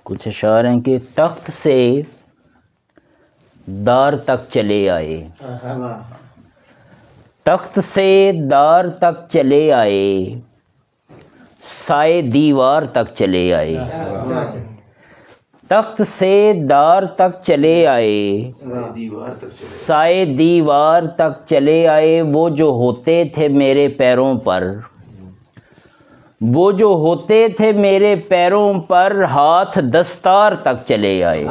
کچھ اشعار ہیں کہ تخت سے دار تک چلے آئے، تخت سے دار تک چلے آئے، سائے دیوار تک چلے آئے، تخت سے دار تک چلے آئے، سائے دیوار تک چلے آئے۔ وہ جو ہوتے تھے میرے پیروں پر، وہ جو ہوتے تھے میرے پیروں پر، ہاتھ دستار تک چلے آئے۔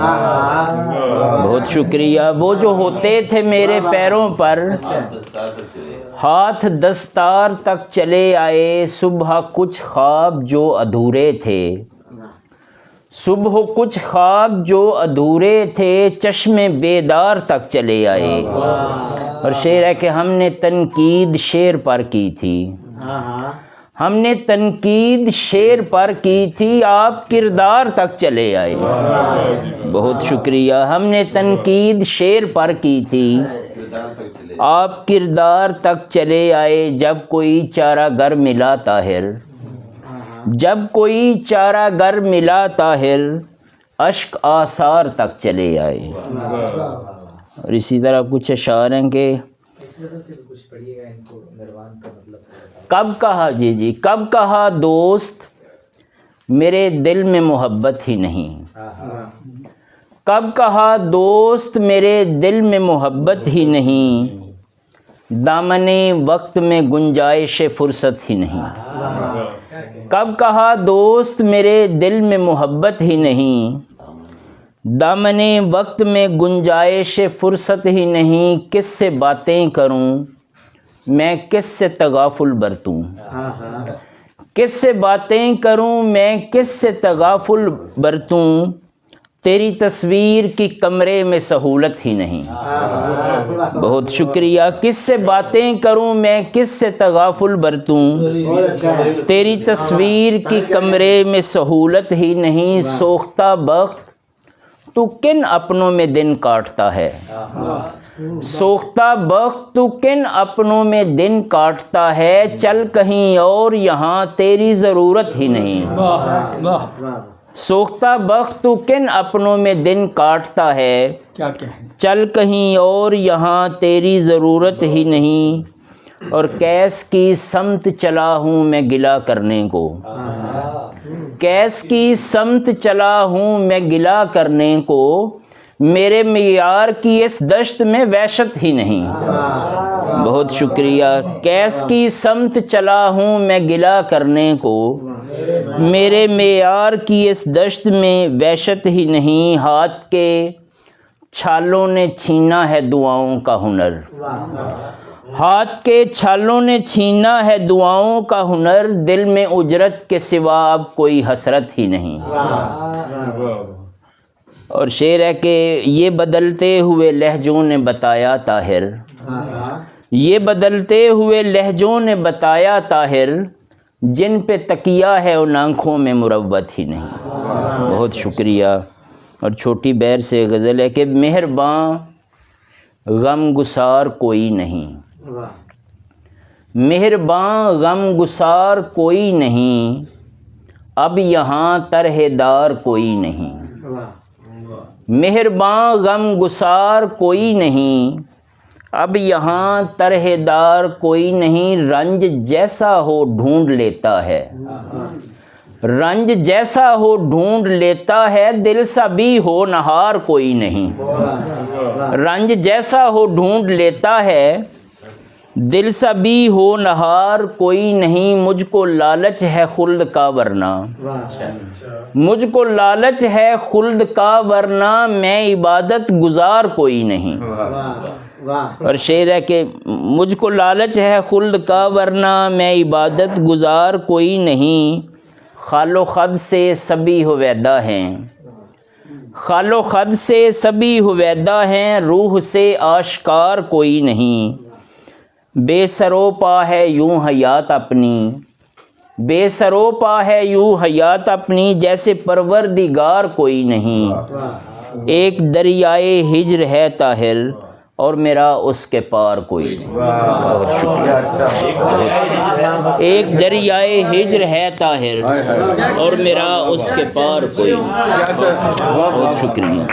بہت شکریہ۔ وہ جو ہوتے تھے میرے پیروں پر، ہاتھ دستار تک چلے آئے۔ صبح کچھ خواب جو ادھورے تھے، صبح کچھ خواب جو ادھورے تھے، چشم بیدار تک چلے آئے۔ اور شعر ہے کہ ہم نے تنقید شعر پر کی تھی، ہم نے تنقید شعر پر کی تھی، آپ کردار تک چلے آئے۔ بہت شکریہ۔ ہم نے تنقید شعر پر کی تھی، آپ کردار تک چلے آئے۔ جب کوئی چارہ گر ملا طاہر، جب کوئی چارہ گر ملا طاہر، اشک آثار تک چلے آئے۔ اور اسی طرح کچھ اشعار ہیں کہ کب کہا، جی کب کہا دوست میرے دل میں محبت ہی نہیں، کب کہا دوست میرے دل میں محبت ہی نہیں، دامن وقت میں گنجائش فرصت ہی نہیں۔ کب کہا دوست میرے دل میں محبت ہی نہیں، دامن وقت میں گنجائش فرصت ہی نہیں۔ کس سے باتیں کروں میں، کس سے تغافل برتوں، کس سے باتیں کروں میں، کس سے تغافل برتوں، تیری تصویر کی کمرے میں سہولت ہی نہیں۔ بہت شکریہ۔ کس سے باتیں کروں میں، کس سے تغافل برتوں، تیری تصویر کی کمرے میں سہولت ہی نہیں۔ سوختہ بخت تو کن اپنوں میں دن کاٹتا ہے، سوختہ بخت تو کن اپنوں میں دن کاٹتا ہے، چل کہیں اور یہاں تیری ضرورت ہی نہیں۔ سوختہ بخت تو کن اپنوں میں دن کاٹتا ہے، چل کہیں اور یہاں تیری ضرورت ہی نہیں۔ اور کیس کی سمت چلا ہوں میں گلہ کرنے کو، کیس کی سمت چلا ہوں میں گلہ کرنے کو، میرے معیار کی اس دشت میں وحشت ہی نہیں۔ بہت شکریہ۔ کیس کی سمت چلا ہوں میں گلہ کرنے کو، میرے معیار کی اس دشت میں وحشت ہی نہیں۔ ہاتھ کے چھالوں نے چھینا ہے دعاؤں کا ہنر، ہاتھ کے چھالوں نے چھینا ہے دعاؤں کا ہنر، دل میں اجرت کے سوا اب کوئی حسرت ہی نہیں۔ اور شعر ہے کہ یہ بدلتے ہوئے لہجوں نے بتایا طاہر، یہ بدلتے ہوئے لہجوں نے بتایا طاہر، جن پہ تکیہ ہے ان آنکھوں میں مروت ہی نہیں۔ بہت شکریہ۔ اور چھوٹی بیر سے غزل ہے کہ مہرباں غم گسار کوئی نہیں، مہرباں غم گسار کوئی نہیں، اب یہاں طرح دار کوئی نہیں۔ مہرباں غم گسار کوئی نہیں، اب یہاں طرح دار کوئی نہیں۔ رنج جیسا ہو ڈھونڈ لیتا ہے، رنج جیسا ہو ڈھونڈ لیتا ہے، دل سا بھی ہو نہار کوئی نہیں۔ رنج جیسا ہو ڈھونڈ لیتا ہے، دل سا بھی ہو نہار کوئی نہیں۔ مجھ کو لالچ ہے خلد کا ورنہ، مجھ کو لالچ ہے خلد کا ورنہ، میں عبادت گزار کوئی نہیں۔ اور شعر ہے کہ مجھ کو لالچ ہے خلد کا ورنہ، میں عبادت گزار کوئی نہیں۔ خال و خد سے سبھی ہویدا ہیں، خال و خد سے سبھی ہویدا ہیں، روح سے آشکار کوئی نہیں۔ بے سروپا ہے یوں حیات اپنی، بے سروپا ہے یوں حیات اپنی، جیسے پروردگار کوئی نہیں۔ ایک دریائے ہجر ہے طاہر اور میرا اس کے پار کوئی نہیں۔ بہت شکریہ۔ ایک دریائے ہجر ہے طاہر اور میرا اس کے پار کوئی نہیں۔ بہت شکریہ۔